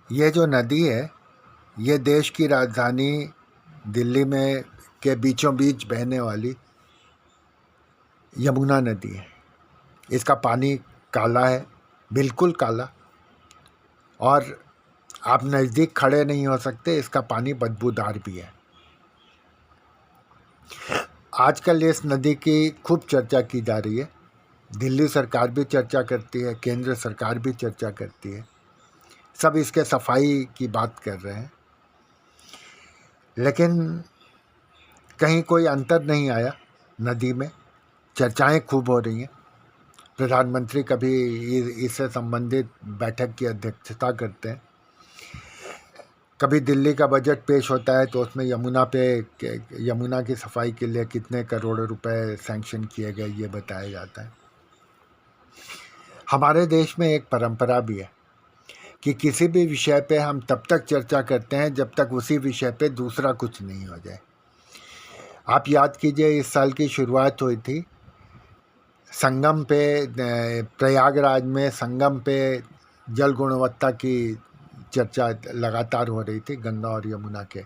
ये जो नदी है, ये देश की राजधानी दिल्ली में के बीचों बीच बहने वाली यमुना नदी है। इसका पानी काला है, बिल्कुल काला, और आप नज़दीक खड़े नहीं हो सकते। इसका पानी बदबूदार भी है। आजकल इस नदी की खूब चर्चा की जा रही है। दिल्ली सरकार भी चर्चा करती है, केंद्र सरकार भी चर्चा करती है, सब इसके सफाई की बात कर रहे हैं, लेकिन कहीं कोई अंतर नहीं आया नदी में। चर्चाएं खूब हो रही हैं। प्रधानमंत्री कभी इससे संबंधित बैठक की अध्यक्षता करते हैं। कभी दिल्ली का बजट पेश होता है तो उसमें यमुना की सफाई के लिए कितने करोड़ रुपए सैंक्शन किए गए ये बताया जाता है। हमारे देश में एक परंपरा भी है कि किसी भी विषय पे हम तब तक चर्चा करते हैं जब तक उसी विषय पे दूसरा कुछ नहीं हो जाए। आप याद कीजिए, इस साल की शुरुआत हुई थी संगम पे, प्रयागराज में संगम पे जल गुणवत्ता की चर्चा लगातार हो रही थी, गंगा और यमुना के।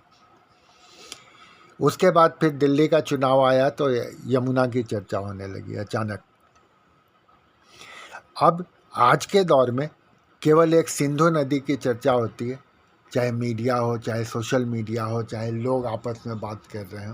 उसके बाद फिर दिल्ली का चुनाव आया तो यमुना की चर्चा होने लगी अचानक। अब आज के दौर में केवल एक सिंधु नदी की चर्चा होती है, चाहे मीडिया हो, चाहे सोशल मीडिया हो, चाहे लोग आपस में बात कर रहे हों।